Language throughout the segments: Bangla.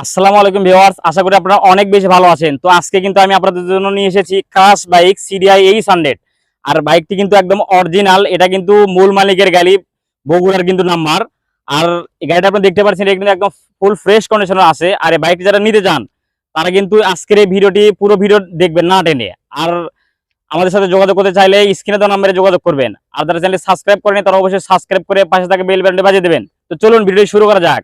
আসসালামু আলাইকুম ভিউয়ার্স, আশা করি আপনারা অনেক বেশি ভালো আছেন। তো আজকে কিন্তু আমি আপনাদের জন্য নিয়ে এসেছি ক্রাশ বাইক সিডিআই 800। আর বাইকটি কিন্তু একদম অরিজিনাল, এটা কিন্তু মূল মালিকের গাড়ি, বগুড়ার কিন্তু নাম্বার। আর এই গাড়িটা আপনি দেখতে পাচ্ছেন, এটা কিন্তু একদম ফুল ফ্রেশ কন্ডিশনে আছে। আর এই বাইকটি যারা নিতে চান তারা কিন্তু আজকের এই ভিডিওটি পুরো ভিডিও দেখবেন না টেনে। আর আমাদের সাথে যোগাযোগ করতে চাইলে স্ক্রিনে দেওয়া নাম্বারে যোগাযোগ করবেন। আর যারা চ্যানেল সাবস্ক্রাইব করেনি তারা অবশ্যই সাবস্ক্রাইব করে পাশে থাকা বেল বাটনটি বাজিয়ে দেবেন। তো চলুন ভিডিওটি শুরু করা যাক।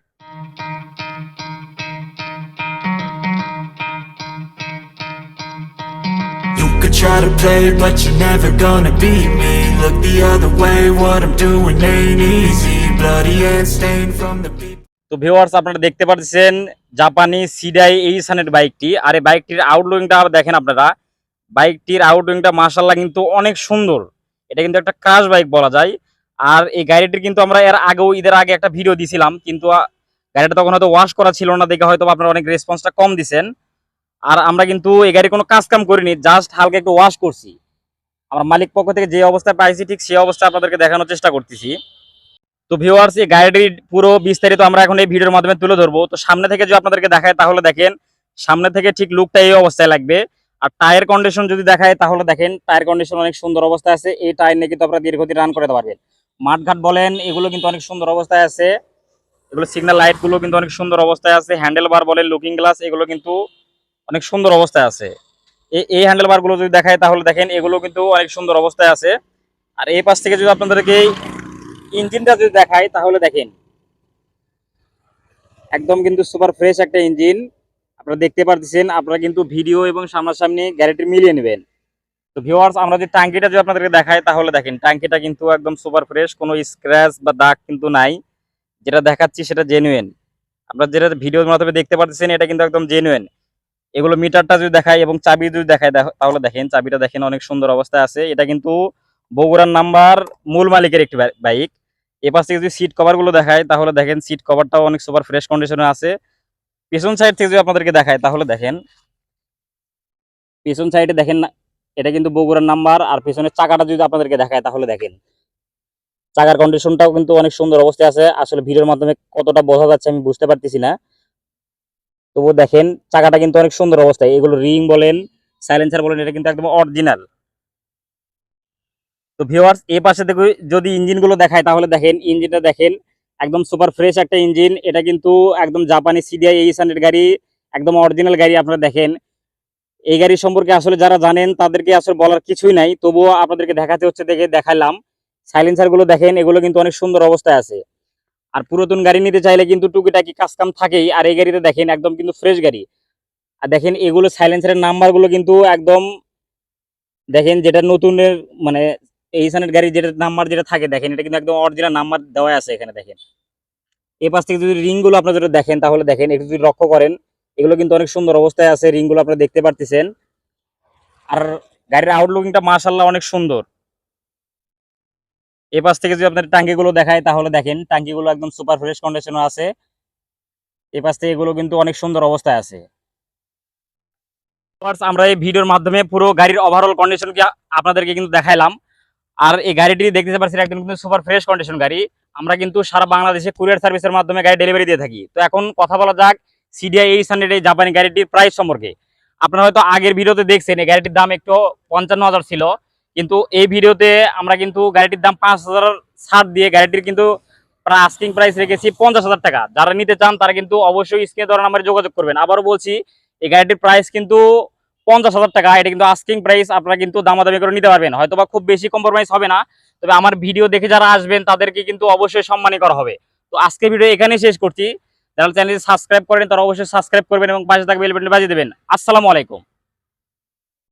You could try to play, but you're never gonna beat me. Look the other way, what I'm doing ain't easy. Bloody hands stained from the beat. তো ভিউয়ার্স, আপনারা দেখতে পাচ্ছেন জাপানি সিডাই 800 বাইকটি। আর এই বাইকটির আউটলুকিংটা দেখেন আপনারা। বাইকটির আউটলুকিংটা মাশাআল্লাহ কিন্তু অনেক সুন্দর। এটা কিন্তু একটা ক্রাশ বাইক বলা যায়। আর এই গাড়িটির কিন্তু আমরা এর আগেও ঈদের আগে একটা ভিডিও দিছিলাম, কিন্তু গাড়িটা তখন হয়তো ওয়াশ করা ছিল না দেখে হয়তো আপনারা অনেক রেসপন্সটা কম দিছেন। আর আমরা কিন্তু এই গাড়ি কোনো কাজ কাম করিনি, জাস্ট হালকা একটু ওয়াশ করছি। আমরা মালিক পক্ষ থেকে যে অবস্থায় পাইছি ঠিক সেই অবস্থা আপনাদেরকে দেখানোর চেষ্টা করতেছি। তো ভিউয়ার্স, এই গাড়িটির পুরো বিস্তারিত আমরা এখন এই ভিডিওর মাধ্যমে তুলে ধরবো। তো সামনে থেকে যদি আপনাদেরকে দেখায় তাহলে দেখেন, সামনে থেকে ঠিক লুকটা এই অবস্থায় লাগবে। আর টায়ার কন্ডিশন যদি দেখায় তাহলে দেখেন, টায়ার কন্ডিশন অনেক সুন্দর অবস্থায় আছে। এই টায়ার নিয়ে কিন্তু আপনারা দীর্ঘদিন রান করতে পারবেন। মাঠঘাট বলেন, এগুলো কিন্তু অনেক সুন্দর অবস্থায় আছে। এগুলো সিগন্যাল লাইট গুলো কিন্তু অনেক সুন্দর অবস্থায় আছে। হ্যান্ডেল বার বলেন, লুকিং গ্লাস, এগুলো কিন্তু অনেক সুন্দর অবস্থায় আছে। এই হ্যান্ডেল বার গুলো যদি দেখায় তাহলে দেখেন, এগুলো কিন্তু অনেক সুন্দর অবস্থায় আছে। আর এই পাশ থেকে যদি আপনাদেরকে ইঞ্জিনটা যদি দেখায় তাহলে দেখেন, একদম কিন্তু সুপার ফ্রেশ একটা ইঞ্জিন আপনারা দেখতে পারতেছেন। আপনারা কিন্তু ভিডিও এবং সামনাসামনি গাড়িটি মিলিয়ে নেবেন। তো ভিউয়ার্স, আমরা যে ট্যাঙ্কিটা যদি আপনাদেরকে দেখাই তাহলে দেখেন, ট্যাঙ্কিটা কিন্তু একদম সুপার ফ্রেশ, কোনো স্ক্র্যাচ বা দাগ কিন্তু নাই। যেটা দেখাচ্ছি সেটা জেনুইন। আপনারা যেটা ভিডিওর মাধ্যমে দেখতে পারতেছেন এটা কিন্তু একদম জেনুইন। এগুলো মিটারটা যদি দেখায় এবং চাবি যদি দেখায় তাহলে দেখেন, চাবিটা দেখেন অনেক সুন্দর অবস্থায় আছে। এটা কিন্তু বগুড়ার নাম্বার, মূল মালিকের একটি বাইক। এপাশ থেকে যদি সিট কভার গুলো দেখায় তাহলে দেখেন, সিট কভারটাও অনেক সুপার ফ্রেশ কন্ডিশনে আছে। পেছন সাইড থেকে যদি আপনাদেরকে দেখায় তাহলে দেখেন, পেছন সাইডে দেখেন না, এটা কিন্তু বগুড়ার নাম্বার। আর পেছনের চাকাটা যদি আপনাদেরকে দেখায় তাহলে দেখেন, চাকার কন্ডিশনটাও কিন্তু অনেক সুন্দর অবস্থায় আছে। আসলে ভিডিওর মাধ্যমে কতটা বোঝা যাচ্ছে আমি বুঝতে পারতেছি না, তবুও দেখেন চাকাটা কিন্তু অনেক সুন্দর অবস্থায়। এগুলো রিং বলেন, সাইলেন্সার বলেন, এটা কিন্তু একদম অরিজিনাল। তো ভিউয়ার্স, এই পাশে থেকে যদি ইঞ্জিনগুলো দেখায় তাহলে দেখেন, ইঞ্জিনটা দেখেন একদম সুপার ফ্রেশ একটা ইঞ্জিন। এটা কিন্তু একদম জাপানি সিডিআই 800 গাড়ি, একদম অরিজিনাল গাড়ি। আপনারা দেখেন, এই গাড়ি সম্পর্কে আসলে যারা জানেন তাদেরকে আসলে বলার কিছুই নাই, তবুও আপনাদেরকে দেখাতে হচ্ছে, দেখে দেখালাম। সাইলেন্সার গুলো দেখেন, এগুলো কিন্তু অনেক সুন্দর অবস্থায় আছে। আর পুরাতন গাড়ি নিতে চাইলে কিন্তু টুকিটাকি কাজ কাম থাকেই। আর এই গাড়িতে দেখেন একদম কিন্তু ফ্রেশ গাড়ি। আর দেখেন এগুলো সাইলেন্সারের নাম্বার গুলো কিন্তু একদম দেখেন, যেটা নতুনের মানে 800 গাড়ি যেটা নাম্বার যেটা থাকে দেখেন, এটা কিন্তু একদম অরিজিনাল নাম্বার দেওয়া আছে এখানে দেখেন। এই পাশ থেকে যদি রিং গুলো আপনারা যদি দেখেন তাহলে দেখেন, একটু যদি লক্ষ্য করেন, এগুলো কিন্তু অনেক সুন্দর অবস্থায় আছে। রিং গুলো আপনারা দেখতে পারতেছেন। আর গাড়ির আউটলুকিংটা মাশাআল্লাহ অনেক সুন্দর। এই পাশ থেকে যদি আপনার টাঙ্কিগুলো দেখায় তাহলে দেখেন, টাঙ্কিগুলো একদম সুপার ফ্রেশ কন্ডিশনে আছে। এই পাশ থেকে এগুলো কিন্তু অনেক সুন্দর অবস্থায় আছে। আমরা এই ভিডিওর মাধ্যমে পুরো গাড়ির ওভারঅল কন্ডিশন কি আপনাদেরকে কিন্তু দেখাইলাম। আর এই গাড়িটি দেখতে পাচ্ছেন একদম কিন্তু সুপার ফ্রেশ কন্ডিশন গাড়ি। আমরা কিন্তু সারা বাংলাদেশে কুরিয়ার সার্ভিসের মাধ্যমে গাড়ি ডেলিভারি দিয়ে থাকি। তো এখন কথা বলা যাক সিডিআই 800 এই জাপানি গাড়িটির প্রাইস সম্পর্কে। আপনারা হয়তো আগের ভিডিওতে দেখছেন এই গাড়িটির দাম একটু 55,000 ছিল, কিন্তু এই ভিডিওতে আমরা কিন্তু গাড়িটির দাম 5,000 ছাড় দিয়ে গাড়িটির কিন্তু প্রায় আস্কিং প্রাইস রেখেছি 50,000 টাকা। যারা নিতে চান তারা কিন্তু অবশ্যই স্ক্রিনে দেওয়া নাম্বারে যোগাযোগ করবেন। আবারও বলছি, এই গাড়িটির প্রাইস কিন্তু 50,000 টাকা। এটা কিন্তু আস্কিং প্রাইস, আপনারা কিন্তু দামাদামি করে নিতে পারবেন। হয়তো বা খুব বেশি কম্প্রোমাইজ হবে না, তবে আমার ভিডিও দেখে যারা আসবেন তাদেরকে কিন্তু অবশ্যই সম্মানী করা হবে। তো আজকে ভিডিও এখানেই শেষ করছি। যারা চ্যানেলটি সাবস্ক্রাইব করেন তারা অবশ্যই সাবস্ক্রাইব করবেন এবং পাশে থাকা বেল বাটনটি বাজিয়ে দেবেন। আসসালামু আলাইকুম।